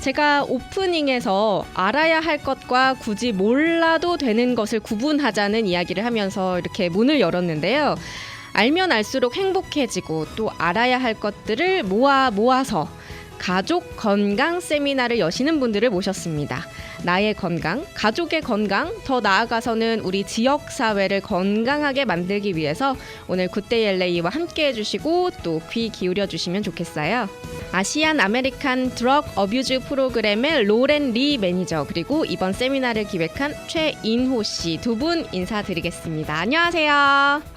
제가 오프닝에서 알아야 할 것과 굳이 몰라도 되는 것을 구분하자는 이야기를 하면서 이렇게 문을 열었는데요. 알면 알수록 행복해지고 또 알아야 할 것들을 모아서 가족 건강 세미나를 여시는 분들을 모셨습니다. 나의 건강, 가족의 건강, 더 나아가서는 우리 지역 사회를 건강하게 만들기 위해서 오늘 굿데이 LA와 함께 해주시고 또 귀 기울여 주시면 좋겠어요. 아시안 아메리칸 드럭 어뷰즈 프로그램의 로렌 리 매니저 그리고 이번 세미나를 기획한 최인호 씨 두 분 인사드리겠습니다. 안녕하세요.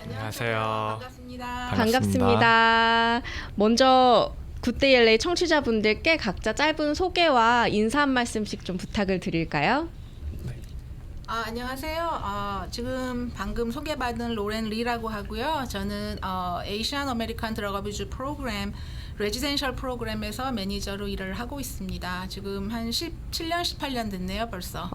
안녕하세요. 반갑습니다. 먼저 굿데이 LA 청취자분들께 각자 짧은 소개와 인사 한 말씀씩 좀 부탁을 드릴까요? 안녕하세요. 지금 방금 소개받은 로렌 리라고 하고요. 저는 에이시안 아메리칸 드럭 어뷰즈 프로그램 레지덴셜 프로그램에서 매니저로 일을 하고 있습니다. 지금 한 17년, 18년 됐네요, 벌써.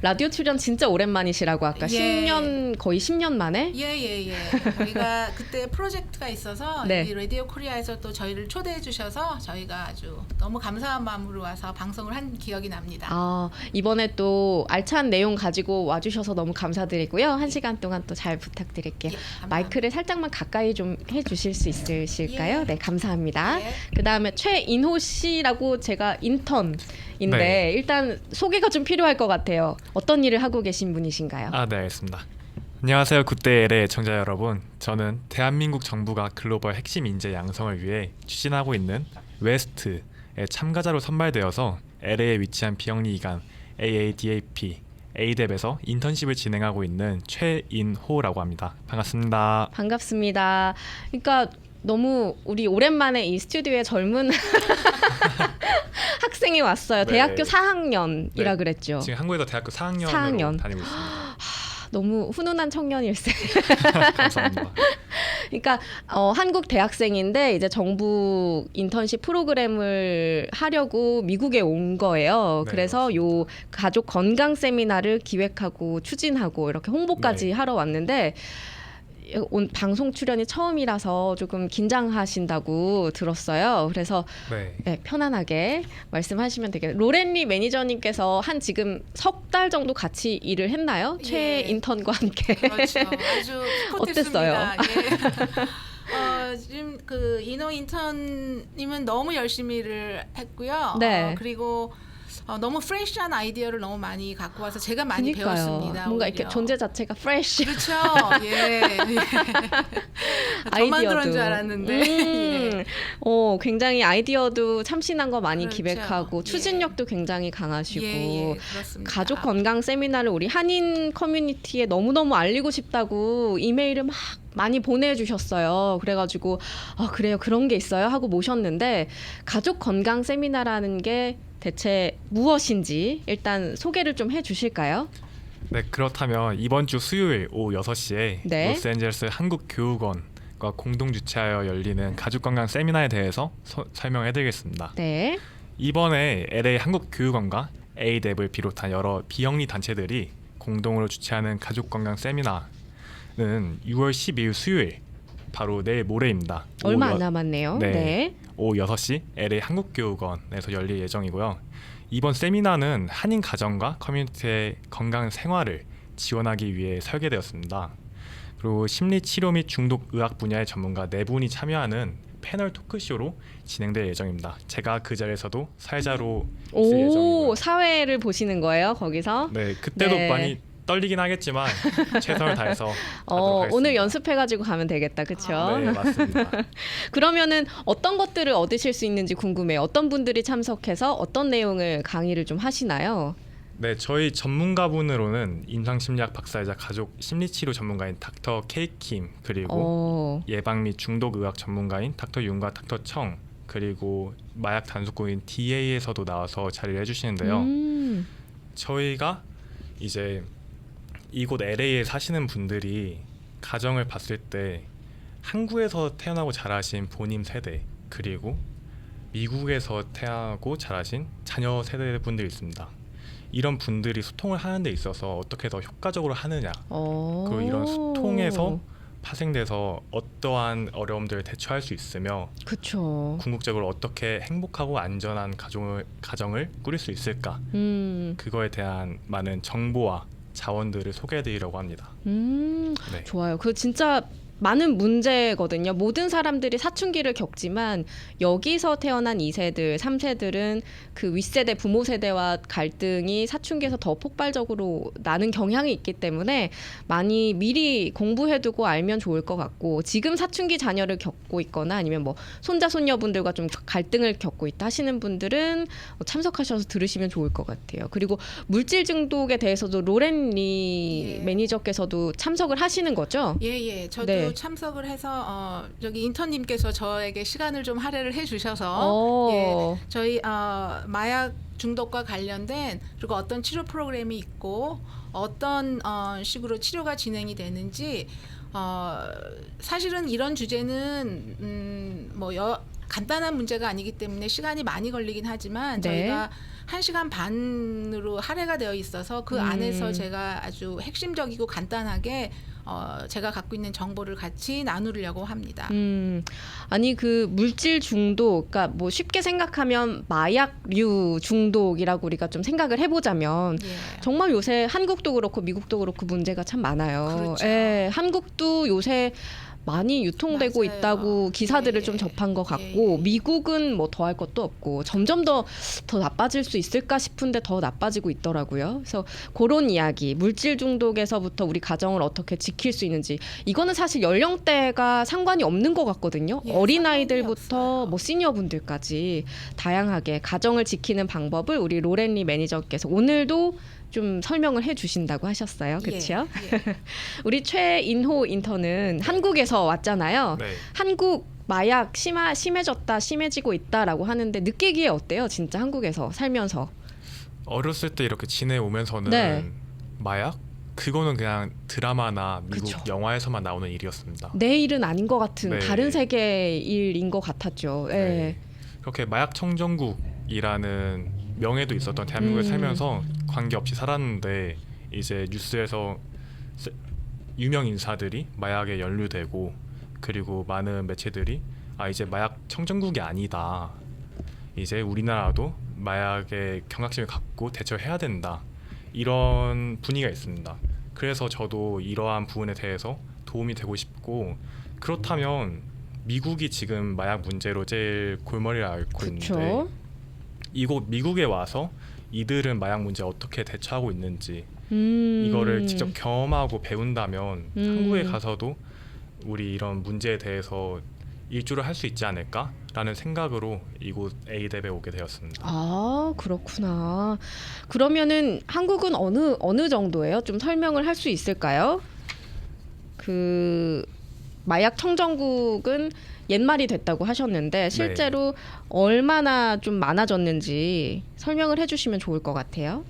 라디오 출연 진짜 오랜만이시라고 아까 10년 거의 10년 만에? 예. 저희가 그때 프로젝트가 있어서 네. 이 라디오 코리아에서 또 저희를 초대해 주셔서 저희가 아주 너무 감사한 마음으로 와서 방송을 한 기억이 납니다. 이번에 또 알찬 내용 가지고 와주셔서 너무 감사드리고요. 한 시간 동안 또 잘 부탁드릴게요. 예, 마이크를 살짝만 가까이 좀 해주실 수 있으실까요? 예. 네, 감사합니다. 예. 그 다음에 최인호 씨라고 제가 인턴인데 네. 일단 소개가 좀 필요할 것 같아요. 어떤 일을 하고 계신 분이신가요? 네, 알겠습니다. 안녕하세요, 굿데이 LA 애청자 여러분. 저는 대한민국 정부가 글로벌 핵심 인재 양성을 위해 추진하고 있는 웨스트의 참가자로 선발되어서 LA에 위치한 비영리기관 AADAP ADEP에서 인턴십을 진행하고 있는 최인호라고 합니다. 반갑습니다. 반갑습니다. 그러니까 너무 우리 오랜만에 이 스튜디오에 젊은 학생이 왔어요. 네. 대학교 4학년이라 그랬죠. 지금 한국에서 대학교 4학년으로 4학년. 다니고 있습니다. 너무 훈훈한 청년일세. 감사합니다. 그러니까 한국 대학생인데 이제 정부 인턴십 프로그램을 하려고 미국에 온 거예요. 네, 그래서 요 가족 건강 세미나를 기획하고 추진하고 이렇게 홍보까지 네. 하러 왔는데 방송 출연이 처음이라서 조금 긴장하신다고 들었어요. 그래서 네, 편안하게 말씀하시면 되겠네요. 로렌리 매니저님께서 한 지금 석 달 정도 같이 일을 했나요? 예. 최 인턴과 함께. 그렇죠. 아주 어땠어요? 예. 지금 그 인호 인턴님은 너무 열심히 일을 했고요. 네. 그리고 너무 프레시한 아이디어를 너무 많이 갖고 와서 제가 많이 그러니까요. 배웠습니다. 뭔가 오히려. 이렇게 존재 자체가 프레시. 그렇죠. 예. 저만 그런 줄 알았는데. 예. 굉장히 아이디어도 참신한 거 많이 그렇죠. 기획하고 예. 추진력도 굉장히 강하시고 예, 그렇습니다. 가족 건강 세미나를 우리 한인 커뮤니티에 너무너무 알리고 싶다고 이메일을 막 많이 보내주셨어요. 그래가지고 그래요, 그런 게 있어요 하고 모셨는데 가족 건강 세미나라는 게 대체 무엇인지 일단 소개를 좀 해주실까요? 네, 그렇다면 이번 주 수요일 오후 6시에 네. 로스앤젤레스 한국교육원과 공동 주최하여 열리는 가족건강 세미나에 대해서 설명해드리겠습니다. 네. 이번에 LA 한국교육원과 ADEP을 비롯한 여러 비영리 단체들이 공동으로 주최하는 가족건강 세미나는 6월 12일 수요일, 바로 내일 모레입니다. 얼마 안 남았네요. 네. 오후 6시 LA 한국교육원에서 열릴 예정이고요. 이번 세미나는 한인 가정과 커뮤니티의 건강 생활을 지원하기 위해 설계되었습니다. 그리고 심리치료 및 중독의학 분야의 전문가 4분이 참여하는 패널 토크쇼로 진행될 예정입니다. 제가 그 자리에서도 사회자로 있을 예정이고요. 사회를 보시는 거예요, 거기서? 네, 그때도 네. 많이 떨리긴 하겠지만 최선을 다해서 하도록 하겠습니다. 오늘 연습해가지고 가면 되겠다, 그렇죠? 네, 맞습니다. 그러면은 어떤 것들을 얻으실 수 있는지 궁금해요. 어떤 분들이 참석해서 어떤 내용을 강의를 좀 하시나요? 네, 저희 전문가분으로는 임상심리학 박사이자 가족 심리치료 전문가인 닥터 케이킴, 그리고 예방 및 중독의학 전문가인 닥터 윤과 닥터 청, 그리고 마약 단속국인 DA에서도 나와서 자리를 해주시는데요. 저희가 이제 이곳 LA에 사시는 분들이 가정을 봤을 때 한국에서 태어나고 자라신 본인 세대, 그리고 미국에서 태어나고 자라신 자녀 세대분들이 있습니다. 이런 분들이 소통을 하는 데 있어서 어떻게 더 효과적으로 하느냐, 그리고 이런 소통에서 파생돼서 어떠한 어려움들을 대처할 수 있으며 그렇죠. 궁극적으로 어떻게 행복하고 안전한 가정을 꾸릴 수 있을까 그거에 대한 많은 정보와 자원들을 소개해드리려고 합니다. 네. 좋아요. 그 진짜 많은 문제거든요. 모든 사람들이 사춘기를 겪지만 여기서 태어난 2세들, 3세들은 그 윗세대, 부모 세대와 갈등이 사춘기에서 더 폭발적으로 나는 경향이 있기 때문에 많이 미리 공부해두고 알면 좋을 것 같고, 지금 사춘기 자녀를 겪고 있거나 아니면 뭐 손자, 손녀분들과 좀 갈등을 겪고 있다 하시는 분들은 참석하셔서 들으시면 좋을 것 같아요. 그리고 물질 중독에 대해서도 로렌 리 매니저께서도 참석을 하시는 거죠? 예. 저도 네. 참석을 해서 저기 인턴님께서 저에게 시간을 좀 할애를 해주셔서 저희 마약 중독과 관련된 그리고 어떤 치료 프로그램이 있고 어떤 식으로 치료가 진행이 되는지 사실은 이런 주제는 간단한 문제가 아니기 때문에 시간이 많이 걸리긴 하지만 저희가 1시간 반으로 할애가 되어 있어서 그 안에서 제가 아주 핵심적이고 간단하게 제가 갖고 있는 정보를 같이 나누려고 합니다. 아니 그 물질 중독, 그러니까 뭐 쉽게 생각하면 마약류 중독이라고 우리가 좀 생각을 해보자면 정말 요새 한국도 그렇고 미국도 그렇고 문제가 참 많아요. 그렇죠. 한국도 요새 많이 유통되고 맞아요. 있다고 기사들을 좀 접한 것 같고 미국은 뭐 더 할 것도 없고 점점 더 나빠질 수 있을까 싶은데 더 나빠지고 있더라고요. 그래서 그런 이야기, 물질 중독에서부터 우리 가정을 어떻게 지킬 수 있는지, 이거는 사실 연령대가 상관이 없는 것 같거든요. 어린아이들부터 뭐 시니어분들까지 다양하게 가정을 지키는 방법을 우리 로렌 리 매니저께서 오늘도 좀 설명을 해주신다고 하셨어요. 그렇죠? 우리 최인호 인턴은 한국에서 왔잖아요. 네. 한국 마약 심해지고 있다라고 하는데 느끼기에 어때요? 진짜 한국에서 살면서. 어렸을 때 이렇게 지내오면서는 마약? 그거는 그냥 드라마나 미국 영화에서만 나오는 일이었습니다. 내 일은 아닌 것 같은 다른 세계의 일인 것 같았죠. 그렇게 마약 청정국이라는 명예도 있었던 대한민국에 살면서 관계없이 살았는데 이제 뉴스에서 유명 인사들이 마약에 연루되고 그리고 많은 매체들이 이제 마약 청정국이 아니다. 이제 우리나라도 마약에 경각심을 갖고 대처해야 된다. 이런 분위기가 있습니다. 그래서 저도 이러한 부분에 대해서 도움이 되고 싶고, 그렇다면 미국이 지금 마약 문제로 제일 골머리를 앓고 있는데 이곳 미국에 와서 이들은 마약 문제에 어떻게 대처하고 있는지 이거를 직접 경험하고 배운다면 한국에 가서도 우리 이런 문제에 대해서 일조를 할 수 있지 않을까라는 생각으로 이곳 에이뎁에 오게 되었습니다. 아, 그렇구나. 그러면은 한국은 어느 정도예요? 좀 설명을 할 수 있을까요? 그 마약 청정국은 옛말이 됐다고 하셨는데 실제로 얼마나 좀 많아졌는지 설명을 해주시면 좋을 것 같아요.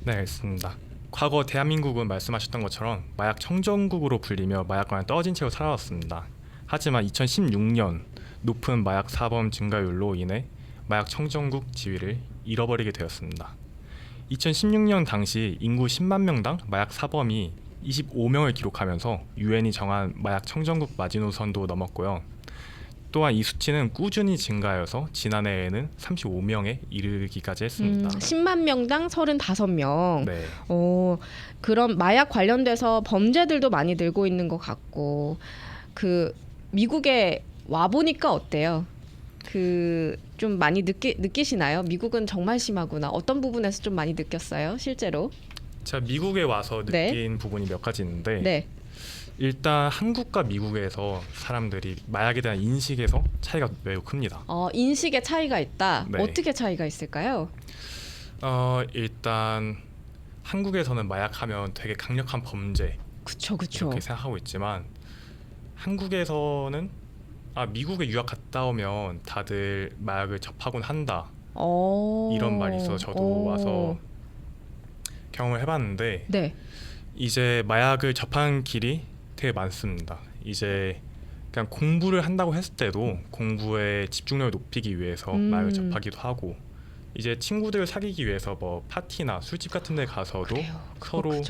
네, 알겠습니다. 과거 대한민국은 말씀하셨던 것처럼 마약 청정국으로 불리며 마약과는 떨어진 채로 살아왔습니다. 하지만 2016년 높은 마약 사범 증가율로 인해 마약 청정국 지위를 잃어버리게 되었습니다. 2016년 당시 인구 10만 명당 마약 사범이 25명을 기록하면서 유엔이 정한 마약 청정국 마지노선도 넘었고요. 또한 이 수치는 꾸준히 증가하여서 지난해에는 35명에 이르기까지 했습니다. 10만 명당 35명. 그럼 마약 관련돼서 범죄들도 많이 늘고 있는 것 같고, 그 미국에 와 보니까 어때요? 그 좀 많이 느끼시나요? 미국은 정말 심하구나. 어떤 부분에서 좀 많이 느꼈어요, 실제로? 제가 미국에 와서 느낀 부분이 몇 가지 있는데 일단 한국과 미국에서 사람들이 마약에 대한 인식에서 차이가 매우 큽니다. 인식의 차이가 있다. 어떻게 차이가 있을까요? 일단 한국에서는 마약하면 되게 강력한 범죄 그쵸. 이렇게 생각하고 있지만 한국에서는 미국에 유학 갔다 오면 다들 마약을 접하곤 한다. 이런 말이 있어서 저도 와서 경험을 해봤는데 이제 마약을 접한 길이 되게 많습니다. 이제 그냥 공부를 한다고 했을 때도 공부에 집중력을 높이기 위해서 마약을 접하기도 하고, 이제 친구들을 사귀기 위해서 뭐 파티나 술집 같은 데 가서도 서로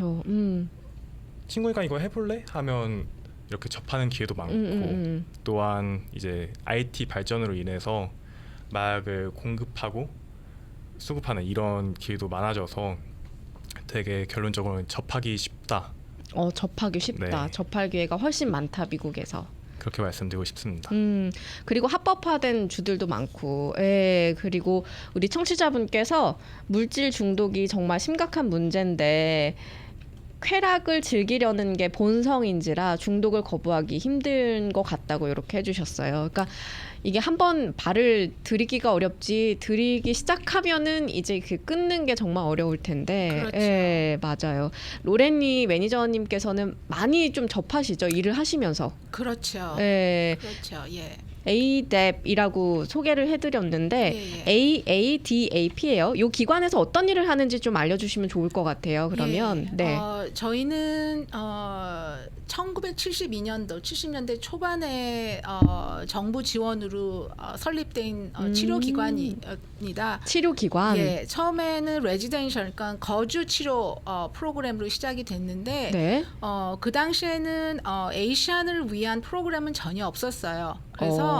친구가 이거 해볼래? 하면 이렇게 접하는 기회도 많고 또한 이제 IT 발전으로 인해서 마약을 공급하고 수급하는 이런 기회도 많아져서 되게 결론적으로는 접하기 쉽다. 접하기 쉽다. 네. 접할 기회가 훨씬 많다 미국에서. 그렇게 말씀드리고 싶습니다. 그리고 합법화된 주들도 많고, 그리고 우리 청취자분께서 물질 중독이 정말 심각한 문제인데 쾌락을 즐기려는 게 본성인지라 중독을 거부하기 힘든 것 같다고 이렇게 해주셨어요. 그러니까 이게 한번 발을 들이기가 어렵지 들이기 시작하면은 이제 그 끊는 게 정말 어려울 텐데. 그렇죠. 예, 맞아요. 로렌니 매니저님께서는 많이 좀 접하시죠, 일을 하시면서. 그렇죠. 예. 그렇죠. 예. ADAP이라고 소개를 해드렸는데 AADAP예요. 이 기관에서 어떤 일을 하는지 좀 알려주시면 좋을 것 같아요. 그러면 네. 저희는 1972년도 70년대 초반에 정부 지원으로 설립된 치료 기관입니다. 치료 기관. 예, 처음에는 레지던셜, 그러니까 거주 치료 프로그램으로 시작이 됐는데 네. 그 당시에는 에이시안을 위한 프로그램은 전혀 없었어요. 그래서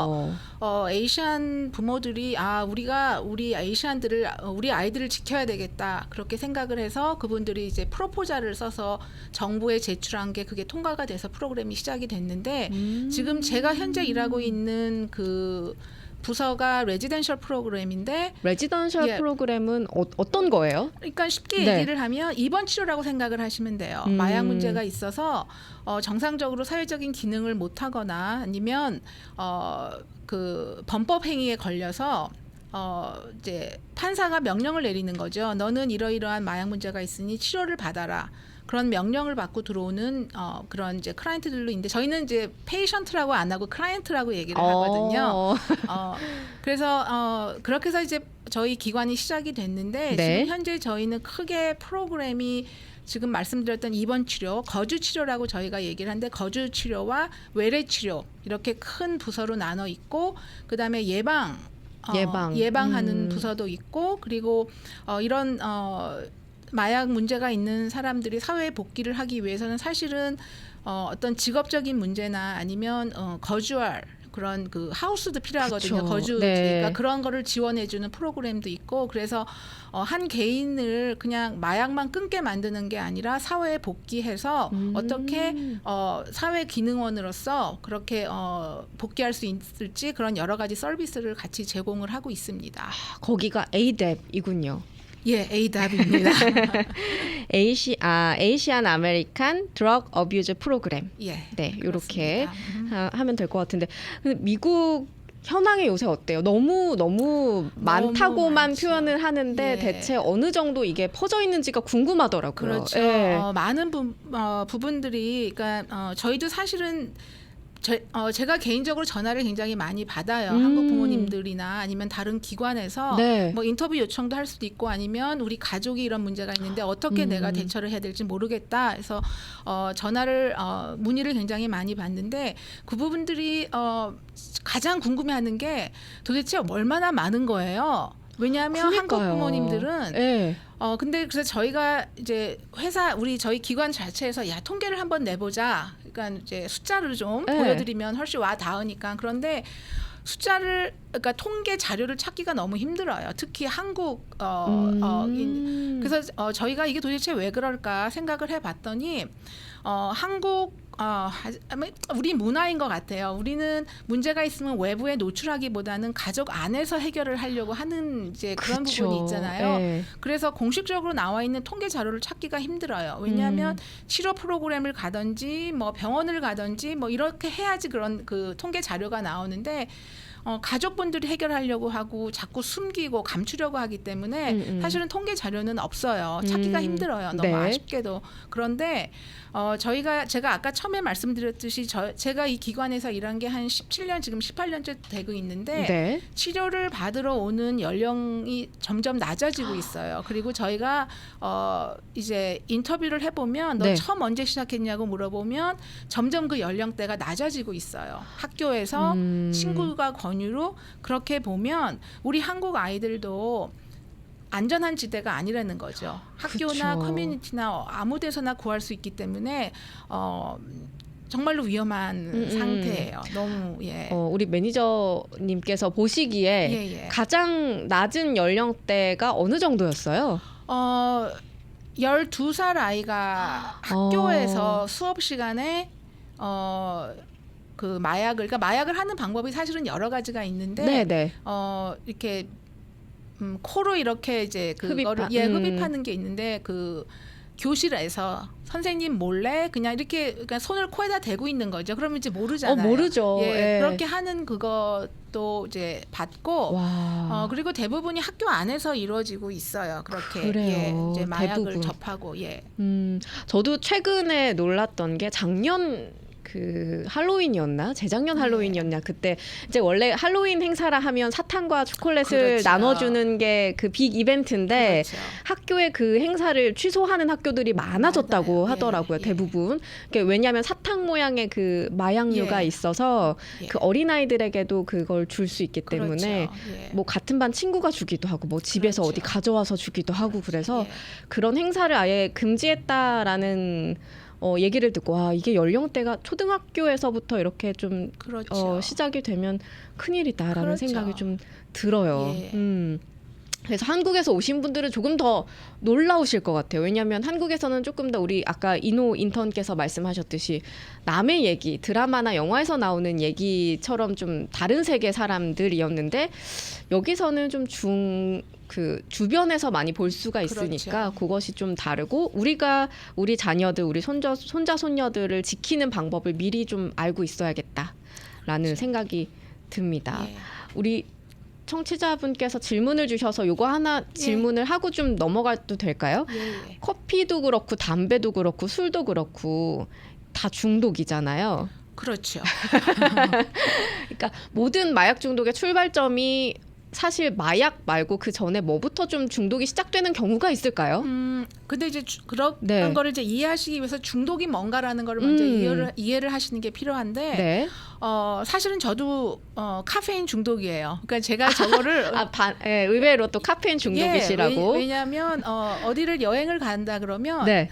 에이시안 부모들이 우리가 우리 에이시안들을 우리 아이들을 지켜야 되겠다 그렇게 생각을 해서 그분들이 이제 프로포잘을 써서 정부에 제출한 게 그게 통과가 돼서 프로그램이 시작이 됐는데 지금 제가 현재 일하고 있는 그 부서가 레지던셜 프로그램인데 레지던셜 프로그램은 어떤 거예요? 그러니까 쉽게 얘기를 하면 입원 치료라고 생각을 하시면 돼요. 마약 문제가 있어서 정상적으로 사회적인 기능을 못 하거나 아니면 그 범법 행위에 걸려서 이제 판사가 명령을 내리는 거죠. 너는 이러이러한 마약 문제가 있으니 치료를 받아라. 그런 명령을 받고 들어오는 그런 이제 클라이언트들도 있는데 저희는 이제 페이션트라고 안 하고 클라이언트라고 얘기를 하거든요. 그래서 그렇게 해서 이제 저희 기관이 시작이 됐는데 지금 현재 저희는 크게 프로그램이 지금 말씀드렸던 입원 치료, 거주 치료라고 저희가 얘기를 하는데 거주 치료와 외래 치료 이렇게 큰 부서로 나눠 있고 그다음에 예방하는 부서도 있고 그리고 이런 마약 문제가 있는 사람들이 사회에 복귀를 하기 위해서는 사실은 어떤 직업적인 문제나 아니면 거주할 그런 그 하우스도 필요하거든요. 그쵸. 거주 네. 그러니까 그런 거를 지원해주는 프로그램도 있고 그래서 한 개인을 그냥 마약만 끊게 만드는 게 아니라 사회에 복귀해서 어떻게 사회 기능원으로서 그렇게 복귀할 수 있을지 그런 여러 가지 서비스를 같이 제공을 하고 있습니다. 거기가 ADAP이군요. 예, ADAP입니다. 에이시안 아메리칸 드럭 어뷰즈 프로그램. 예, 네, 이렇게 그렇습니다. 하면 될 것 같은데 근데 미국 현황이 요새 어때요? 너무 많다고만 많죠. 표현을 하는데 예. 대체 어느 정도 이게 퍼져 있는지가 궁금하더라고요. 그렇죠. 예. 많은 부분들이 그러니까 저희도 사실은 제가 개인적으로 전화를 굉장히 많이 받아요. 한국 부모님들이나 아니면 다른 기관에서 네. 뭐 인터뷰 요청도 할 수도 있고 아니면 우리 가족이 이런 문제가 있는데 어떻게 내가 대처를 해야 될지 모르겠다. 해서 전화를 문의를 굉장히 많이 받는데 그 부분들이 가장 궁금해하는 게 도대체 얼마나 많은 거예요. 왜냐하면 그러니까요. 한국 부모님들은 네. 근데 그래서 저희가 이제 저희 기관 자체에서 통계를 한번 내보자. 그러니까 이제 숫자를 좀 네. 보여드리면 훨씬 와 닿으니까. 그런데 그러니까 통계 자료를 찾기가 너무 힘들어요. 특히 한국 그래서 저희가 이게 도대체 왜 그럴까 생각을 해봤더니 한국 우리 문화인 것 같아요. 우리는 문제가 있으면 외부에 노출하기보다는 가족 안에서 해결을 하려고 하는 이제 그런 그쵸. 부분이 있잖아요. 네. 그래서 공식적으로 나와 있는 통계 자료를 찾기가 힘들어요. 왜냐하면 치료 프로그램을 가든지 뭐 병원을 가든지 뭐 이렇게 해야지 그런 그 통계 자료가 나오는데 가족분들이 해결하려고 하고 자꾸 숨기고 감추려고 하기 때문에 사실은 통계 자료는 없어요. 찾기가 힘들어요. 너무 네. 아쉽게도. 그런데 제가 아까 처음에 말씀드렸듯이 제가 이 기관에서 일한 게 한 17년 지금 18년째 되고 있는데 네. 치료를 받으러 오는 연령이 점점 낮아지고 있어요. 그리고 저희가 이제 인터뷰를 해보면 너 네. 처음 언제 시작했냐고 물어보면 점점 그 연령대가 낮아지고 있어요. 학교에서 친구가 권유로 그렇게 보면 우리 한국 아이들도 안전한 지대가 아니라는 거죠. 학교나 그쵸. 커뮤니티나 아무 데서나 구할 수 있기 때문에 정말로 위험한 상태예요. 너무 예. 우리 매니저님께서 보시기에 예. 가장 낮은 연령대가 어느 정도였어요? 12살 아이가 학교에서 수업 시간에 그 그러니까 마약을 하는 방법이 사실은 여러 가지가 있는데 네네. 이렇게 코로 이렇게 이제 그거를 흡입하는 게 있는데 그 교실에서 선생님 몰래 그냥 이렇게 그러니까 손을 코에다 대고 있는 거죠. 그러면 이제 모르잖아요. 모르죠. 예, 예. 그렇게 하는 그것도 이제 받고 그리고 대부분이 학교 안에서 이루어지고 있어요. 그렇게 그래요. 예, 이제 마약을 대부분. 접하고 예. 저도 최근에 놀랐던 게 작년 그 할로윈이었나? 재작년 할로윈이었냐? 그때 이제 원래 할로윈 행사라 하면 사탕과 초콜릿을 그렇죠. 나눠주는 게 그 빅 이벤트인데 그렇죠. 학교에 그 행사를 취소하는 학교들이 많아졌다고 맞아요. 하더라고요. 예. 대부분. 왜냐하면 사탕 모양의 그 마약류가 예. 있어서 예. 그 어린아이들에게도 그걸 줄 수 있기 때문에 그렇죠. 예. 뭐 같은 반 친구가 주기도 하고 뭐 집에서 그렇죠. 어디 가져와서 주기도 하고 그래서 예. 그런 행사를 아예 금지했다라는 얘기를 듣고 와 이게 연령대가 초등학교에서부터 이렇게 좀 그렇죠. 시작이 되면 큰일이다라는 그렇죠. 생각이 좀 들어요. 예. 그래서 한국에서 오신 분들은 조금 더 놀라우실 것 같아요. 왜냐하면 한국에서는 조금 더 우리 아까 이노 인턴께서 말씀하셨듯이 남의 얘기, 드라마나 영화에서 나오는 얘기처럼 좀 다른 세계 사람들이었는데 여기서는 좀 그 주변에서 많이 볼 수가 있으니까 그렇죠. 그것이 좀 다르고 우리가 우리 자녀들, 우리 손자 손녀들을 지키는 방법을 미리 좀 알고 있어야겠다라는 그렇죠. 생각이 듭니다. 예. 우리 청취자분께서 질문을 주셔서 요거 하나 질문을 하고 좀 넘어가도 될까요? 예. 커피도 그렇고 담배도 그렇고 술도 그렇고 다 중독이잖아요. 그렇죠. 그러니까 모든 마약 중독의 출발점이 사실 마약 말고 그 전에 뭐부터 좀 중독이 시작되는 경우가 있을까요? 근데 이제 그런 네. 거를 이제 이해하시기 위해서 중독이 뭔가라는 거를 먼저 이해를 하시는 게 필요한데 네. 사실은 저도 카페인 중독이에요. 그러니까 제가 저거를 의외로 또 카페인 중독이시라고. 왜냐하면 어디를 여행을 간다 그러면 네.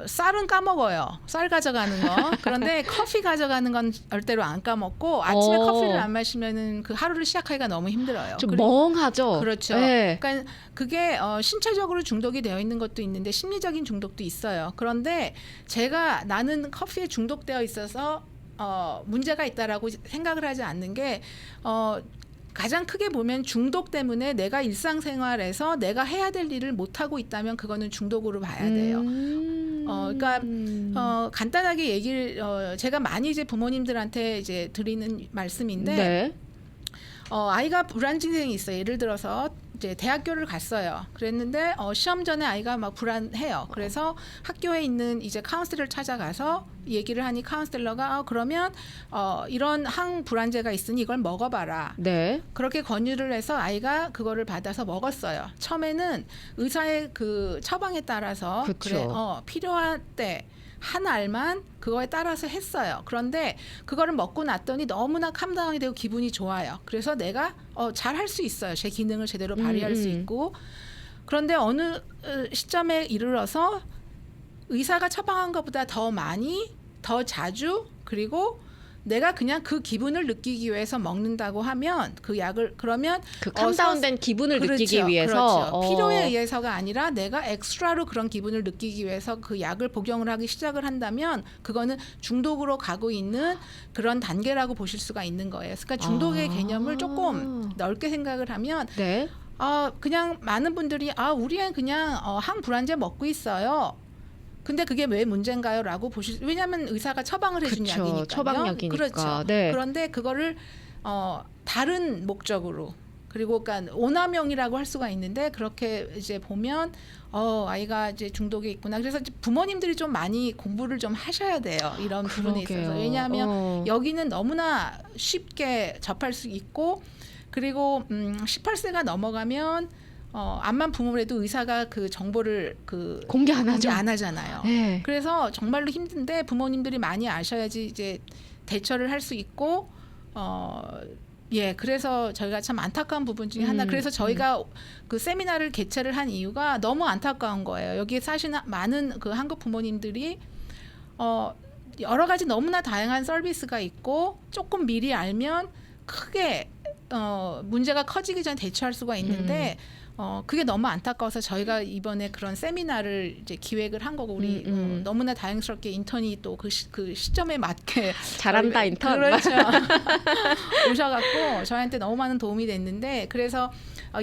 쌀은 까먹어요. 쌀 가져가는 거. 그런데 커피 가져가는 건 절대로 안 까먹고 아침에 커피를 안 마시면은 그 하루를 시작하기가 너무 힘들어요. 좀 멍하죠. 그렇죠. 네. 그러니까 그게 신체적으로 중독이 되어 있는 것도 있는데 심리적인 중독도 있어요. 그런데 나는 커피에 중독되어 있어서 문제가 있다라고 생각을 하지 않는 게 가장 크게 보면 중독 때문에 내가 일상생활에서 내가 해야 될 일을 못 하고 있다면 그거는 중독으로 봐야 돼요. 그러니까 간단하게 제가 많이 이제 부모님들한테 이제 드리는 말씀인데 네. 아이가 불안증이 있어요. 예를 들어서 이제 대학교를 갔어요. 그랬는데 시험 전에 아이가 막 불안해요. 그래서 학교에 있는 이제 카운슬러를 찾아가서 얘기를 하니 카운슬러가 그러면 이런 항불안제가 있으니 이걸 먹어봐라. 네. 그렇게 권유를 해서 아이가 그거를 받아서 먹었어요. 처음에는 의사의 그 처방에 따라서 그쵸. 필요할 때 한 알만 그거에 따라서 했어요. 그런데 그거를 먹고 났더니 너무나 캄다운이 되고 기분이 좋아요. 그래서 내가 잘 할 수 있어요. 제 기능을 제대로 발휘할 수 있고. 그런데 어느 시점에 이르러서 의사가 처방한 것보다 더 많이, 더 자주, 그리고 내가 그냥 그 기분을 느끼기 위해서 먹는다고 하면 그 약을 그러면 그 캄다운된 기분을 그렇죠, 느끼기 위해서 그렇죠. 필요에 의해서가 아니라 내가 엑스트라로 그런 기분을 느끼기 위해서 그 약을 복용을 하기 시작을 한다면 그거는 중독으로 가고 있는 그런 단계라고 보실 수가 있는 거예요. 그러니까 중독의 개념을 조금 넓게 생각을 하면 네. 그냥 많은 분들이 우리 애 그냥 항불안제 먹고 있어요. 근데 그게 왜 문제인가요? 라고 왜냐하면 의사가 처방을 해준 그쵸, 약이니까요. 처방약이니까. 그렇죠. 네. 그런데 그거를 다른 목적으로 그리고 그러니까 오남용이라고 할 수가 있는데 그렇게 이제 보면 아이가 이제 중독에 있구나. 그래서 부모님들이 좀 많이 공부를 좀 하셔야 돼요. 이런 부분에 있어서. 왜냐하면 여기는 너무나 쉽게 접할 수 있고 그리고 18세가 넘어가면 암만 부모를 해도 의사가 그 정보를 공개 안 하죠. 안 하잖아요. 네. 그래서 정말로 힘든데 부모님들이 많이 아셔야지 이제 대처를 할 수 있고 그래서 저희가 참 안타까운 부분 중에 하나. 그래서 저희가 그 세미나를 개최를 한 이유가 너무 안타까운 거예요. 여기에 사시는 많은 그 한국 부모님들이 여러 가지 너무나 다양한 서비스가 있고 조금 미리 알면 크게 문제가 커지기 전에 대처할 수가 있는데 그게 너무 안타까워서 저희가 이번에 그런 세미나를 이제 기획을 한 거고 우리 너무나 다행스럽게 인턴이 또 그 시점에 맞게 잘한다 인턴. 그렇죠. 오셔갖고 저희한테 너무 많은 도움이 됐는데 그래서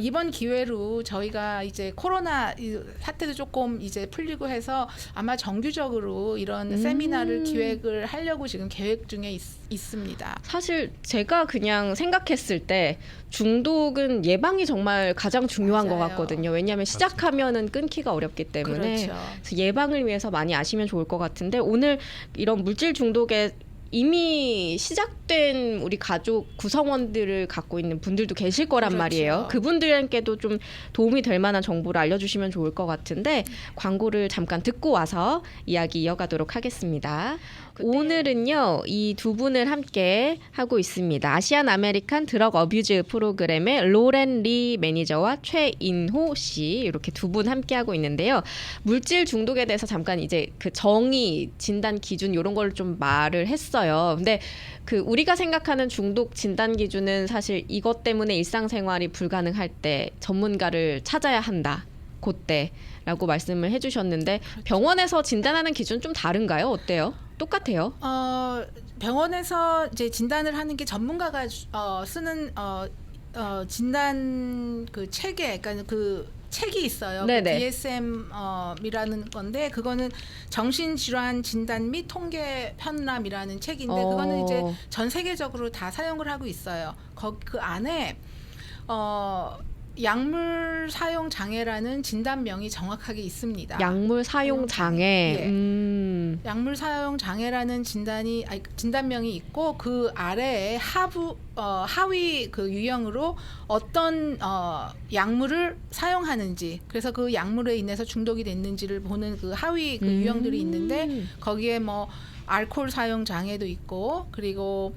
이번 기회로 저희가 이제 코로나 사태도 조금 이제 풀리고 해서 아마 정규적으로 이런 세미나를 기획을 하려고 지금 계획 중에 있습니다. 사실 제가 그냥 생각했을 때 중독은 예방이 정말 가장 중요한 것 맞아요. 같거든요. 왜냐하면 시작하면은 끊기가 어렵기 때문에 그렇죠. 그래서 예방을 위해서 많이 아시면 좋을 것 같은데 오늘 이런 물질 중독에 이미 시작된 우리 가족 구성원들을 갖고 있는 분들도 계실 거란 그렇죠. 말이에요. 그분들께도 좀 도움이 될 만한 정보를 알려주시면 좋을 것 같은데 광고를 잠깐 듣고 와서 이야기 이어가도록 하겠습니다. 오늘은요 이 두 분을 함께 하고 있습니다. 아시안 아메리칸 드럭 어뷰즈 프로그램의 로렌 리 매니저와 최인호 씨 이렇게 두 분 함께 하고 있는데요. 물질 중독에 대해서 잠깐 이제 그 정의, 진단 기준 이런 걸 좀 말을 했어요. 근데 그 우리가 생각하는 중독 진단 기준은 사실 이것 때문에 일상생활이 불가능할 때 전문가를 찾아야 한다. 그때라고 말씀을 해주셨는데 병원에서 진단하는 기준 좀 다른가요? 어때요? 똑같아요? 병원에서 이제 진단을 하는 게 전문가가 쓰는 진단 그 체계, 그러니까 그 책이 있어요. 그 DSM이라는 건데 그거는 정신질환 진단 및 통계 편람이라는 책인데 그거는 이제 전 세계적으로 다 사용을 하고 있어요. 그 안에 약물 사용 장애라는 진단명이 정확하게 있습니다. 약물 사용 장애. 예. 약물 사용 장애라는 진단명이 있고 그 아래에 하위 그 유형으로 어떤 약물을 사용하는지 그래서 그 약물에 인해서 중독이 됐는지를 보는 그 하위 그 유형들이 있는데 거기에 뭐 알코올 사용 장애도 있고 그리고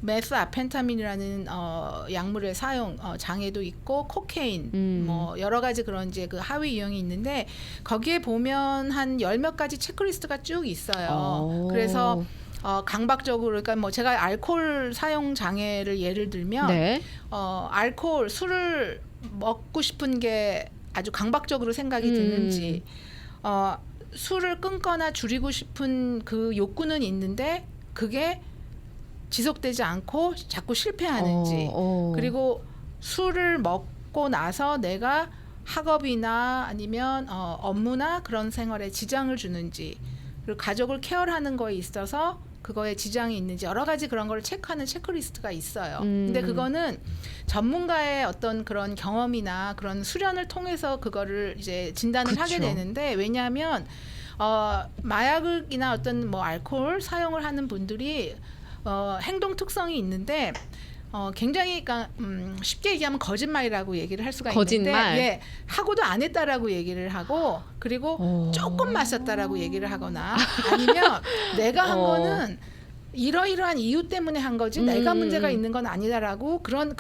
메스아펜타민이라는 약물의 사용 장애도 있고 코케인 뭐 여러 가지 그런 이제 그 하위 유형이 있는데 거기에 보면 한 10몇 가지 체크리스트가 쭉 있어요. 그래서 강박적으로 그러니까 뭐 제가 알코올 사용 장애를 예를 들면 네. 알코올 술을 먹고 싶은 게 아주 강박적으로 생각이 드는지 술을 끊거나 줄이고 싶은 그 욕구는 있는데 그게 지속되지 않고 자꾸 실패하는지 그리고 술을 먹고 나서 내가 학업이나 아니면 업무나 그런 생활에 지장을 주는지 그리고 가족을 케어하는 거에 있어서 그거에 지장이 있는지 여러 가지 그런 걸 체크하는 체크리스트가 있어요. 근데 그거는 전문가의 어떤 그런 경험이나 그런 수련을 통해서 그거를 이제 진단을 그쵸. 하게 되는데 왜냐하면 마약이나 어떤 뭐 알코올 사용을 하는 분들이 행동 특성이 있는데 굉장히 그러니까 쉽게 얘기하면 거짓말이라고 얘기를 할 수가 거짓말? 있는데 예, 하고도 안 했다라고 얘기를 하고 그리고 조금 마셨다라고 얘기를 하거나 아니면 내가 한 거는 이러이러한 이유 때문에 한 거지 내가 문제가 있는 건 아니다라고 그런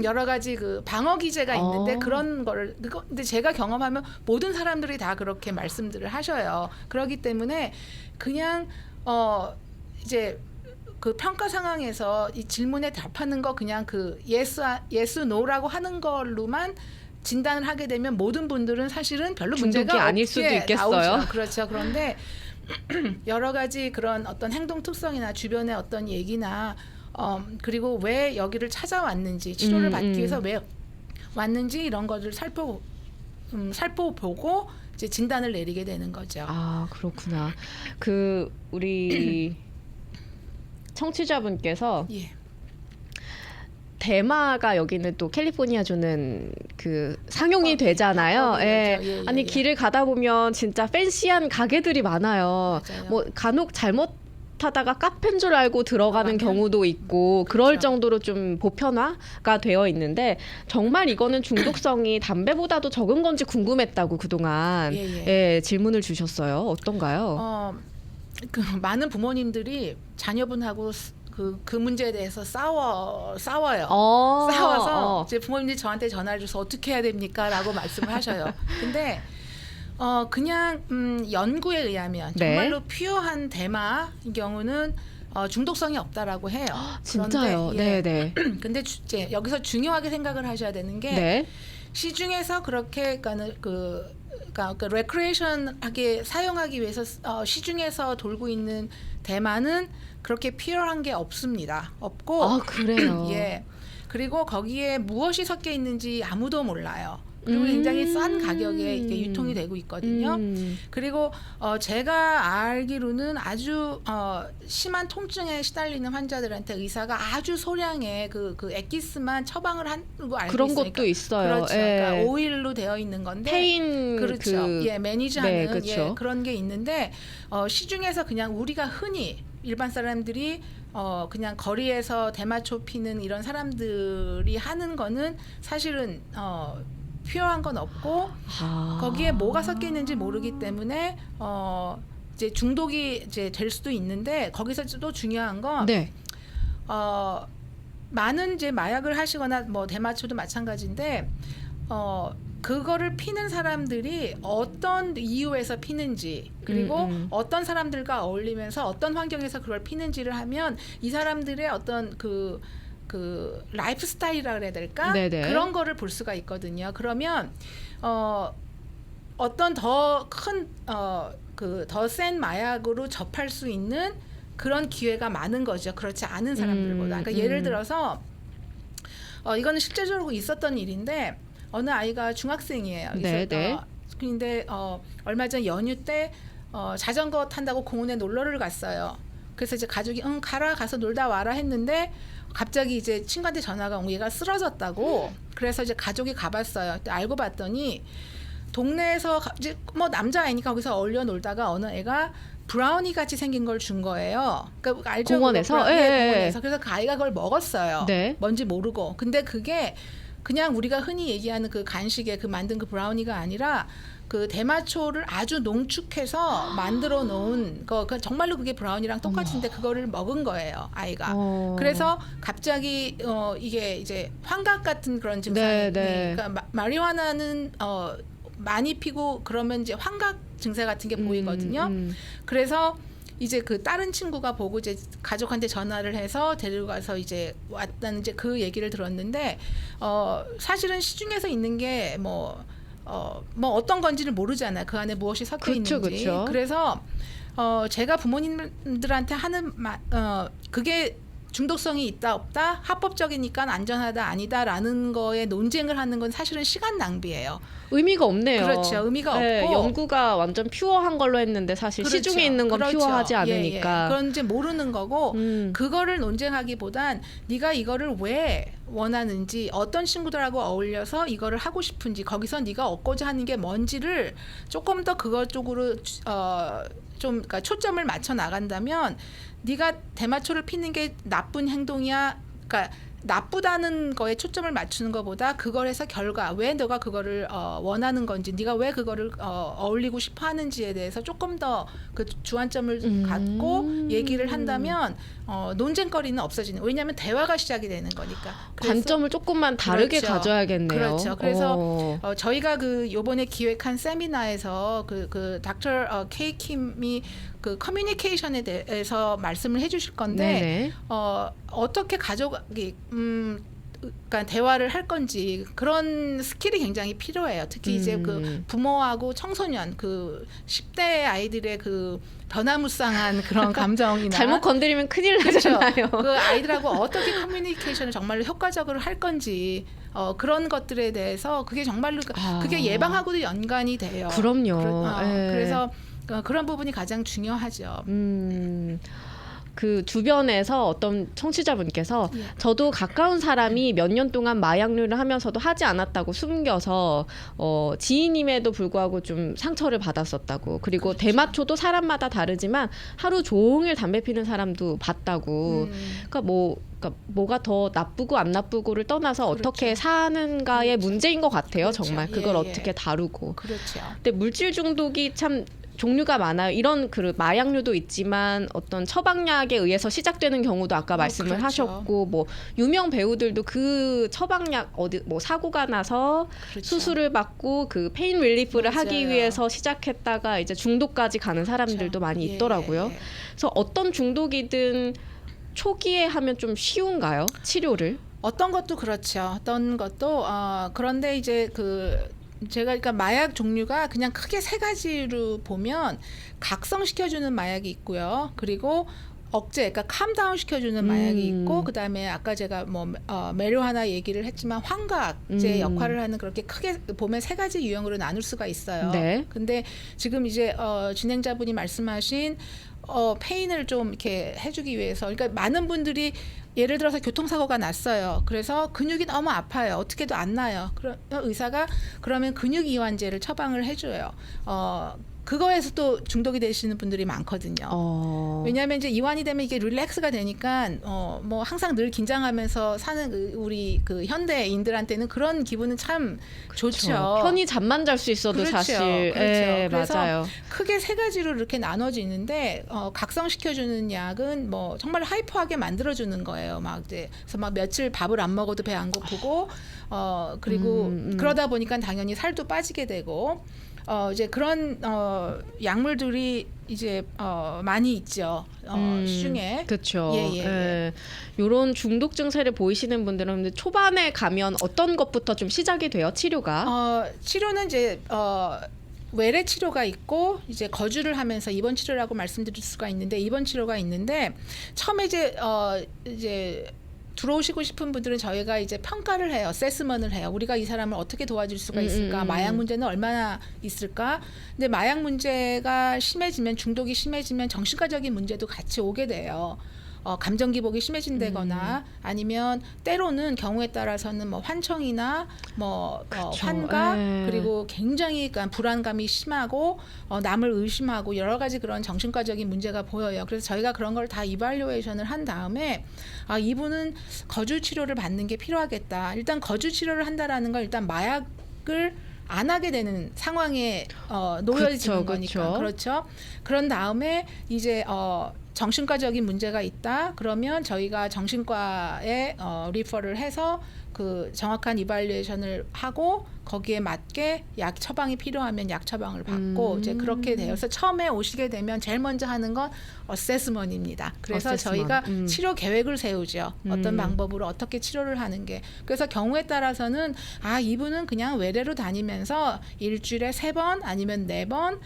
여러 가지 그 방어 기제가 있는데 그런 거를 근데 제가 경험하면 모든 사람들이 다 그렇게 말씀들을 하셔요. 그렇기 때문에 그냥 이제 그 평가 상황에서 이 질문에 답하는 거 그냥 그 yes, no라고 하는 걸로만 진단을 하게 되면 모든 분들은 사실은 별로 문제가 중독이 아닐 수도 없게 있겠어요. 나오죠. 그렇죠. 그런데 여러 가지 그런 어떤 행동 특성이나 주변의 어떤 얘기나 그리고 왜 여기를 찾아왔는지 치료를 받기 위해서 왜 왔는지 이런 것을 살펴보고 이제 진단을 내리게 되는 거죠. 아 그렇구나. 그 우리 청취자분께서 예. 대마가 여기는 또 캘리포니아주는 그 상용이 되잖아요. 예. 그렇죠. 예, 아니 예. 길을 가다 보면 진짜 팬시한 가게들이 많아요. 맞아요. 뭐 간혹 잘못하다가 카페인 줄 알고 들어가는 들어가면? 경우도 있고 그럴 그렇죠. 정도로 좀 보편화가 되어 있는데 정말 이거는 중독성이 담배보다도 적은 건지 궁금했다고 그동안 예. 예, 질문을 주셨어요. 어떤가요? 그 많은 부모님들이 자녀분하고 그 문제에 대해서 싸워요. 싸워서 이제 부모님들이 저한테 전화를 줘서 어떻게 해야 됩니까? 라고 말씀을 하셔요. 근데 그냥 연구에 의하면 네. 정말로 퓨어한 대마의 경우는 중독성이 없다라고 해요. 진짜요? 그런데, 네, 네. 근데 이제 여기서 중요하게 생각을 하셔야 되는 게 네. 시중에서 그렇게 그러니까 레크레이션하게 사용하기 위해서 시중에서 돌고 있는 대마는 그렇게 퓨어한 게 없습니다. 없고 아, 그래요. 예. 그리고 거기에 무엇이 섞여 있는지 아무도 몰라요. 그리고 굉장히 싼 가격에 이게 유통이 되고 있거든요. 그리고 제가 알기로는 아주 심한 통증에 시달리는 환자들한테 의사가 아주 소량의 그 액기스만 처방을 한 거 알고 그런 있어요. 것도 있어요. 그렇죠. 예. 그러니까 오일로 되어 있는 건데 페인 그렇죠. 예, 매니지하는 네, 그렇죠. 예, 그런 게 있는데 시중에서 그냥 우리가 흔히 일반 사람들이 그냥 거리에서 대마초 피는 이런 사람들이 하는 거는 사실은 퓨어한 건 없고 거기에 뭐가 섞여 있는지 모르기 때문에 이제 중독이 이제 될 수도 있는데 거기서 또 중요한 건 네. 많은 이제 마약을 하시거나 뭐 대마초도 마찬가지인데 그거를 피는 사람들이 어떤 이유에서 피는지 그리고 어떤 사람들과 어울리면서 어떤 환경에서 그걸 피는지를 하면 이 사람들의 어떤 그 라이프 스타일이라 그래야 될까? 네네. 그런 거를 볼 수가 있거든요. 그러면 어떤 더 큰 더 센 마약으로 접할 수 있는 그런 기회가 많은 거죠. 그렇지 않은 사람들보다. 그러니까 예를 들어서 이거는 실제적으로 있었던 일인데 어느 아이가 중학생이에요. 네. 근데 얼마 전 연휴 때 자전거 탄다고 공원에 놀러를 갔어요. 그래서 이제 가족이 가서 놀다 와라 했는데 갑자기 이제 친구한테 전화가 온 얘가 쓰러졌다고. 그래서 이제 가족이 가봤어요. 알고 봤더니 동네에서 이제 뭐 남자아이니까 거기서 어울려 놀다가 어느 애가 브라우니 같이 생긴 걸 준 거예요. 그러니까 알죠? 공원에서? 예, 예. 공원에서. 그래서 그 아이가 그걸 먹었어요. 네. 뭔지 모르고. 근데 그게 그냥 우리가 흔히 얘기하는 그 간식에 그 만든 그 브라우니가 아니라 그 대마초를 아주 농축해서 만들어 놓은 거, 정말로 그게 브라우니랑 똑같은데 그거를 먹은 거예요, 아이가. 그래서 갑자기 이게 이제 환각 같은 그런 증상이. 네. 그러니까 마리화나는 많이 피고 그러면 이제 환각 증세 같은 게 보이거든요. 그래서 이제 그 다른 친구가 보고 이제 가족한테 전화를 해서 데리고 가서 이제 왔다는 이제 그 얘기를 들었는데 사실은 시중에서 있는 게 뭐 어떤 건지를 모르잖아요. 그 안에 무엇이 섞여 있는지. 그쵸. 그래서 제가 부모님들한테 하는 그게 중독성이 있다 없다 합법적이니까 안전하다 아니다라는 거에 논쟁을 하는 건 사실은 시간 낭비예요. 의미가 없네요. 그렇죠. 의미가 네, 없고 연구가 완전 퓨어한 걸로 했는데 사실 그렇죠. 시중에 있는 건 그렇죠. 퓨어하지 않으니까. 예. 그런지 모르는 거고 그거를 논쟁하기보단 네가 이거를 왜 원하는지 어떤 친구들하고 어울려서 이거를 하고 싶은지 거기서 네가 얻고자 하는 게 뭔지를 조금 더 그것 쪽으로 그러니까 초점을 맞춰 나간다면 네가 대마초를 피는 게 나쁜 행동이야. 그러니까 나쁘다는 거에 초점을 맞추는 것보다 그걸 해서 결과 왜 너가 그거를 원하는 건지 네가 왜 그거를 어울리고 싶어 하는지에 대해서 조금 더 그 주안점을 갖고 얘기를 한다면 논쟁거리는 없어지는. 왜냐하면 대화가 시작이 되는 거니까. 관점을 조금만 다르게 그렇죠. 가져야겠네요. 그렇죠. 그래서 저희가 그 요번에 기획한 세미나에서 그 닥터 케이 킴이 그 커뮤니케이션에 대해서 말씀을 해주실 건데 네네. 어떻게 가족이 그러니까 대화를 할 건지 그런 스킬이 굉장히 필요해요. 특히 이제 그 부모하고 청소년 그 10대 아이들의 그 변화무쌍한 그런 감정이나 잘못 건드리면 큰일 나잖아요. 그 아이들하고 어떻게 커뮤니케이션을 정말로 효과적으로 할 건지 그런 것들에 대해서 그게 정말로 그게 예방하고도 연관이 돼요. 그럼요. 그래서 그런 부분이 가장 중요하죠. 그 주변에서 어떤 청취자분께서 저도 가까운 사람이 몇 년 동안 마약류를 하면서도 하지 않았다고 숨겨서 지인임에도 불구하고 좀 상처를 받았었다고. 그리고 그렇죠. 대마초도 사람마다 다르지만 하루 종일 담배 피는 사람도 봤다고. 그러니까 뭐가 더 나쁘고 안 나쁘고를 떠나서 그렇죠. 어떻게 사는가의 문제인 것 같아요. 그렇죠. 정말 예, 그걸 예. 어떻게 다루고. 그렇죠. 근데 물질 중독이 참 종류가 많아요. 이런 그 마약류도 있지만 어떤 처방약에 의해서 시작되는 경우도 아까 말씀을 그렇죠. 하셨고 뭐 유명 배우들도 그 처방약 어디 뭐 사고가 나서 그렇죠. 수술을 받고 그 페인 릴리프를 맞아요. 하기 위해서 시작했다가 이제 중독까지 가는 사람들도 그렇죠. 많이 예, 있더라고요. 예, 예. 그래서 어떤 중독이든 초기에 하면 좀 쉬운가요? 치료를? 어떤 것도 그렇죠. 어떤 것도 그런데 이제 제가 그러니까 마약 종류가 그냥 크게 세 가지로 보면 각성시켜주는 마약이 있고요. 그리고 억제, 그러니까 캄다운 시켜주는 마약이 있고, 그 다음에 아까 제가 메리화나 얘기를 했지만 환각제 역할을 하는 그렇게 크게 보면 세 가지 유형으로 나눌 수가 있어요. 네. 근데 지금 이제 진행자분이 말씀하신 페인을 좀 이렇게 해주기 위해서, 그러니까 많은 분들이 예를 들어서 교통사고가 났어요. 그래서 근육이 너무 아파요. 어떻게도 안 나요. 의사가 그러면 근육 이완제를 처방을 해줘요. 그거에서 또 중독이 되시는 분들이 많거든요. 왜냐하면 이제 이완이 되면 이게 릴렉스가 되니까 뭐 항상 늘 긴장하면서 사는 우리 그 현대인들한테는 그런 기분은 참 좋죠. 편히 잠만 잘 수 있어도 그렇죠. 사실 그렇죠. 예, 그래서 맞아요. 크게 세 가지로 이렇게 나눠지는데 각성시켜주는 약은 뭐 정말 하이퍼하게 만들어주는 거예요. 막 이제 그래서 막 며칠 밥을 안 먹어도 배 안 고프고 그리고 그러다 보니까 당연히 살도 빠지게 되고 이제 그런 약물들이 이제 많이 있죠. 시중에. 그렇죠. 예. 이런 중독 증세를 보이시는 분들은 근데 초반에 가면 어떤 것부터 좀 시작이 돼요? 치료가? 치료는 이제 외래 치료가 있고 이제 거주를 하면서 입원 치료라고 말씀드릴 수가 있는데 입원 치료가 있는데 처음에 이제 들어오시고 싶은 분들은 저희가 이제 평가를 해요. 세스먼을 해요. 우리가 이 사람을 어떻게 도와줄 수가 있을까? 마약 문제는 얼마나 있을까? 근데 마약 문제가 심해지면 중독이 심해지면 정신과적인 문제도 같이 오게 돼요. 감정 기복이 심해진다거나 아니면 때로는 경우에 따라서는 뭐 환청이나 뭐 환각 그리고 굉장히 그러니까 불안감이 심하고 남을 의심하고 여러 가지 그런 정신과적인 문제가 보여요. 그래서 저희가 그런 걸 다 이발루에이션을 한 다음에 이분은 거주 치료를 받는 게 필요하겠다. 일단 거주 치료를 한다라는 건 일단 마약을 안 하게 되는 상황에 놓여지는 거니까. 그렇죠. 그런 다음에 이제 정신과적인 문제가 있다. 그러면 저희가 정신과에 리퍼를 해서 그 정확한 이발리에이션을 하고 거기에 맞게 약 처방이 필요하면 약 처방을 받고 이제 그렇게 돼요. 그래서 처음에 오시게 되면 제일 먼저 하는 건 어세스먼입니다. 그래서 저희가 치료 계획을 세우죠. 어떤 방법으로 어떻게 치료를 하는 게. 그래서 경우에 따라서는 이분은 그냥 외래로 다니면서 일주일에 3번 아니면 4번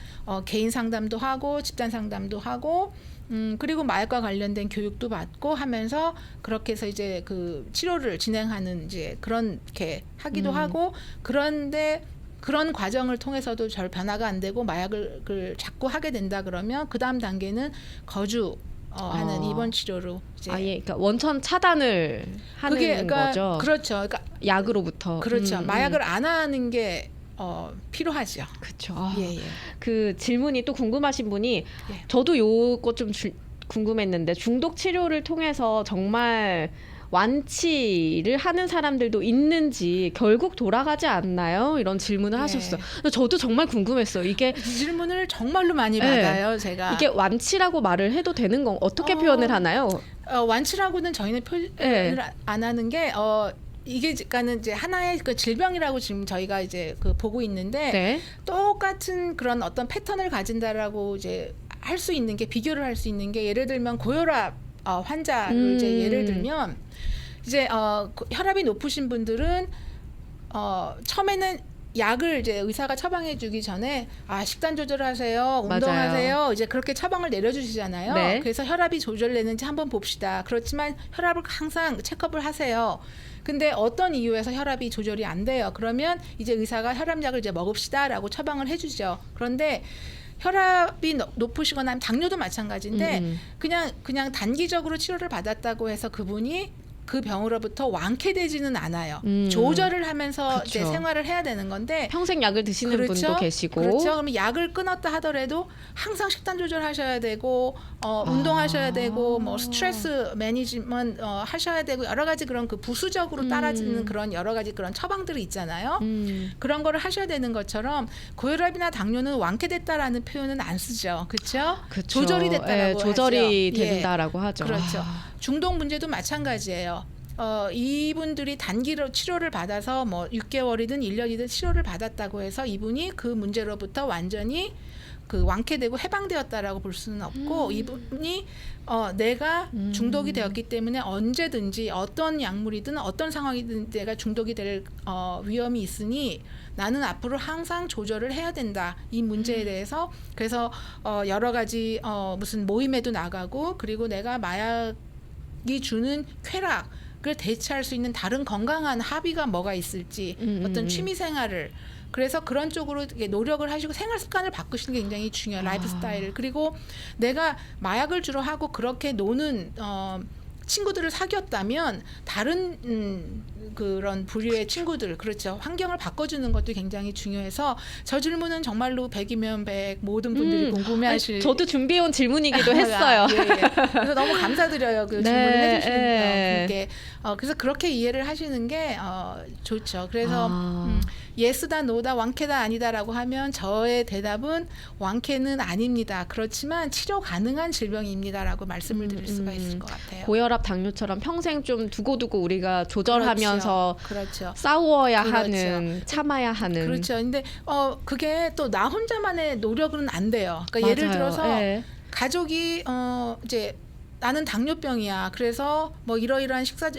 개인 상담도 하고 집단 상담도 하고 그리고 마약과 관련된 교육도 받고 하면서 그렇게 해서 이제 그 치료를 진행하는 이제 그렇게 하기도 하고 그런데 그런 과정을 통해서도 별 변화가 안 되고 마약을 자꾸 하게 된다 그러면 그 다음 단계는 거주 하는 입원 치료로 이제 그러니까 원천 차단을 하는 거죠. 그렇죠. 그러니까 약으로부터. 그렇죠. 마약을 안 하는 게 필요하죠. 그렇죠. 예. 그 질문이 또 궁금하신 분이 예. 저도 요거 좀 궁금했는데 중독 치료를 통해서 정말 완치를 하는 사람들도 있는지 결국 돌아가지 않나요? 이런 질문을 하셨어요. 저도 정말 궁금했어요. 이게 이 질문을 정말로 많이 받아요. 제가 이게 완치라고 말을 해도 되는 건 어떻게 표현을 하나요? 완치라고는 저희는 표현을 안 하는 게 이게 그러니까는 이제 하나의 그 질병이라고 지금 저희가 이제 그 보고 있는데 똑같은 그런 어떤 패턴을 가진다라고 이제 할 수 있는 게 비교를 할 수 있는 게 예를 들면 고혈압 환자를 이제 예를 들면 이제 혈압이 높으신 분들은 처음에는 약을 이제 의사가 처방해주기 전에 식단 조절하세요, 운동하세요, 맞아요. 이제 그렇게 처방을 내려주시잖아요. 네. 그래서 혈압이 조절되는지 한번 봅시다. 그렇지만 혈압을 항상 체크업을 하세요. 근데 어떤 이유에서 혈압이 조절이 안 돼요. 그러면 이제 의사가 혈압약을 이제 먹읍시다라고 처방을 해주죠. 그런데 혈압이 높으시거나 당뇨도 마찬가지인데 그냥 단기적으로 치료를 받았다고 해서 그분이 그 병으로부터 완쾌되지는 않아요. 조절을 하면서 그쵸. 이제 생활을 해야 되는 건데 평생 약을 드시는 그렇죠? 분도 계시고. 그렇죠. 그러면 약을 끊었다 하더라도 항상 식단 조절하셔야 되고 운동하셔야 되고 뭐 스트레스 매니지먼트 하셔야 되고 여러 가지 그런 그 부수적으로 따라지는 그런 여러 가지 그런 처방들이 있잖아요. 그런 거를 하셔야 되는 것처럼 고혈압이나 당뇨는 완쾌됐다라는 표현은 안 쓰죠. 그렇죠? 그쵸. 조절이 됐다라고 조절이 하죠. 예. 된다라고 하죠. 그렇죠. 중독 문제도 마찬가지예요. 이분들이 단기로 치료를 받아서 뭐 6개월이든 1년이든 치료를 받았다고 해서 이분이 그 문제로부터 완전히 그 완쾌되고 해방되었다라고 볼 수는 없고 이분이 내가 중독이 되었기 때문에 언제든지 어떤 약물이든 어떤 상황이든 내가 중독이 될 위험이 있으니 나는 앞으로 항상 조절을 해야 된다. 이 문제에 대해서 그래서 여러 가지 무슨 모임에도 나가고 그리고 내가 마약이 주는 쾌락을 대체할 수 있는 다른 건강한 합의가 뭐가 있을지 어떤 취미 생활을 그래서 그런 쪽으로 노력을 하시고 생활 습관을 바꾸시는 게 굉장히 중요해요. 라이프 스타일. 그리고 내가 마약을 주로 하고 그렇게 노는 친구들을 사귀었다면 다른 그런 부류의 친구들 그렇죠. 환경을 바꿔주는 것도 굉장히 중요해서 저 질문은 정말로 100이면 100 모든 분들이 궁금해하실 저도 준비해온 질문이기도 했어요. 예. 그래서 너무 감사드려요. 그 네, 질문을 해주시는 예. 그게 그래서 그렇게 이해를 하시는 게 좋죠. 그래서 예스다 노다 완쾌다 아니다라고 하면 저의 대답은 완쾌는 아닙니다. 그렇지만 치료 가능한 질병입니다라고 말씀을 드릴 수가 있을 것 같아요. 고혈압, 당뇨처럼 평생 좀 두고두고 우리가 조절하면서 그렇죠. 싸워야 그렇죠. 하는, 참아야 하는. 그렇죠. 근데 그게 또 나 혼자만의 노력은 안 돼요. 그러니까 예를 맞아요. 들어서 예. 가족이 이제 나는 당뇨병이야. 그래서 뭐 이러이러한 식사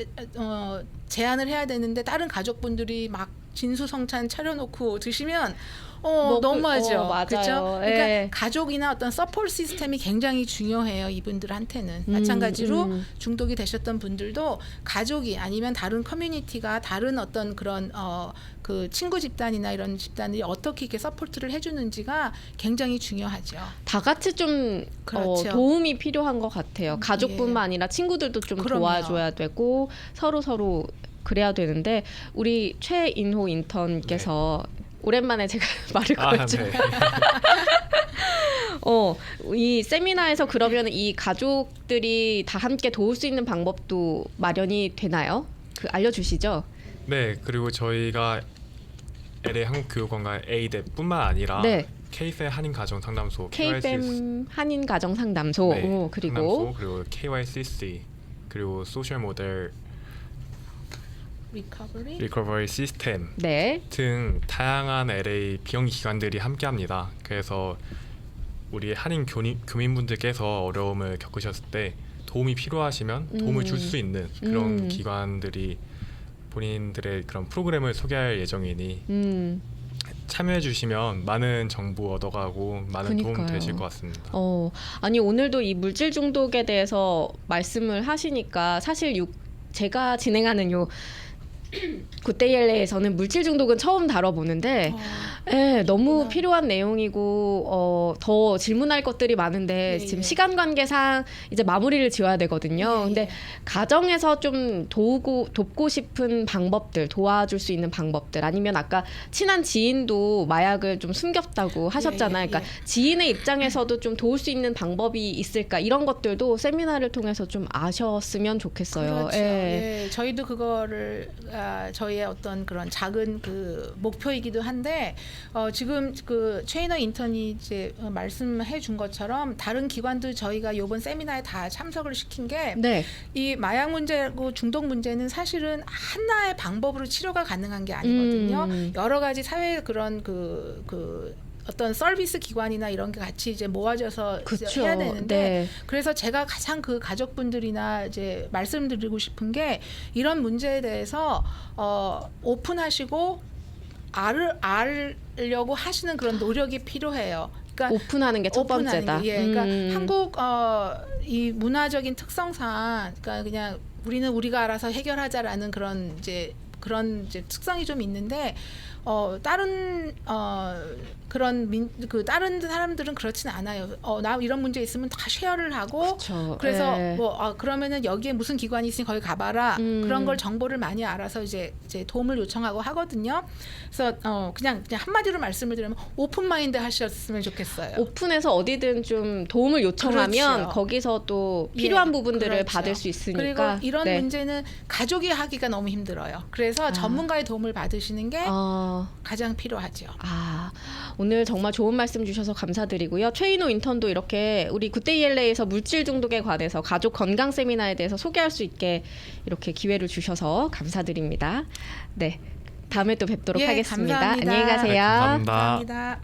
제한을 해야 되는데 다른 가족분들이 막 진수성찬 차려놓고 드시면 너무하죠. 맞아요. 그렇죠? 예. 그러니까 가족이나 어떤 서포트 시스템이 굉장히 중요해요. 이분들한테는. 마찬가지로 중독이 되셨던 분들도 가족이 아니면 다른 커뮤니티가 다른 어떤 그런 그 친구 집단이나 이런 집단이 어떻게 이렇게 서포트를 해주는지가 굉장히 중요하죠. 다 같이 좀 그렇죠. 도움이 필요한 것 같아요. 가족뿐만 아니라 친구들도 좀 그럼요. 도와줘야 되고 서로 그래야 되는데 우리 최인호 인턴께서 오랜만에 제가 말을 걸죠. 네. 이 세미나에서 그러면 이 가족들이 다 함께 도울 수 있는 방법도 마련이 되나요? 알려주시죠. 네, 그리고 저희가 LA 한국교육원과 A대뿐만 아니라 네. KFM 한인가정상담소, KBM 한인가정상담소 네, 그리고 그리고 KYCC 그리고 소셜 모델 리커버리 시스템 네. 등 다양한 LA 비영리 기관들이 함께합니다. 그래서 우리 한인 교민분들께서 어려움을 겪으셨을 때 도움이 필요하시면 도움을 줄 수 있는 그런 기관들이 본인들의 그런 프로그램을 소개할 예정이니 참여해 주시면 많은 정보 얻어가고 많은 도움 그러니까요. 되실 것 같습니다. 아니 오늘도 이 물질 중독에 대해서 말씀을 하시니까 사실 제가 진행하는 요 굿데이엘레에서는 물질 중독은 처음 다뤄보는데 너무 필요한 내용이고 더 질문할 것들이 많은데 지금 시간 관계상 이제 마무리를 지어야 되거든요. 근데 가정에서 좀 돕고 싶은 방법들, 도와줄 수 있는 방법들 아니면 아까 친한 지인도 마약을 좀 숨겼다고 하셨잖아요. 그러니까 지인의 입장에서도 좀 도울 수 있는 방법이 있을까 이런 것들도 세미나를 통해서 좀 아셨으면 좋겠어요. 그렇죠. 저희도 그거를 저희의 어떤 그런 작은 그 목표이기도 한데 지금 그 최인호 인턴이 이제 말씀해 준 것처럼 다른 기관도 저희가 이번 세미나에 다 참석을 시킨 게 이 마약 문제고 중독 문제는 사실은 하나의 방법으로 치료가 가능한 게 아니거든요. 여러 가지 사회 그런 그 어떤 서비스 기관이나 이런 게 같이 이제 모아져서 해야 되는데 그래서 제가 가장 그 가족분들이나 이제 말씀드리고 싶은 게 이런 문제에 대해서 오픈하시고 알려고 하시는 그런 노력이 필요해요. 그러니까 오픈하는 게 첫 번째다. 그러니까 한국 이 문화적인 특성상 그러니까 그냥 우리는 우리가 알아서 해결하자라는 그런 이제 특성이 좀 있는데 다른 그런 그 다른 사람들은 그렇진 않아요. 나 이런 문제 있으면 다 쉐어를 하고 그쵸. 그래서 네. 뭐 그러면은 여기에 무슨 기관이 있으니 거기 가봐라. 그런 걸 정보를 많이 알아서 이제 도움을 요청하고 하거든요. 그래서 그냥 한마디로 말씀을 드리면 오픈 마인드 하셨으면 좋겠어요. 오픈해서 어디든 좀 도움을 요청하면 그렇죠. 거기서 또 필요한 예, 부분들을 그렇죠. 받을 수 있으니까. 그리고 이런 네. 문제는 가족이 하기가 너무 힘들어요. 그래서 전문가의 도움을 받으시는 게 가장 필요하죠. 오늘 정말 좋은 말씀 주셔서 감사드리고요. 최인호 인턴도 이렇게 우리 굿데이 LA에서 물질 중독에 관해서 가족 건강 세미나에 대해서 소개할 수 있게 이렇게 기회를 주셔서 감사드립니다. 네, 다음에 또 뵙도록 예, 하겠습니다. 감사합니다. 안녕히 가세요. 네, 감사합니다. 감사합니다.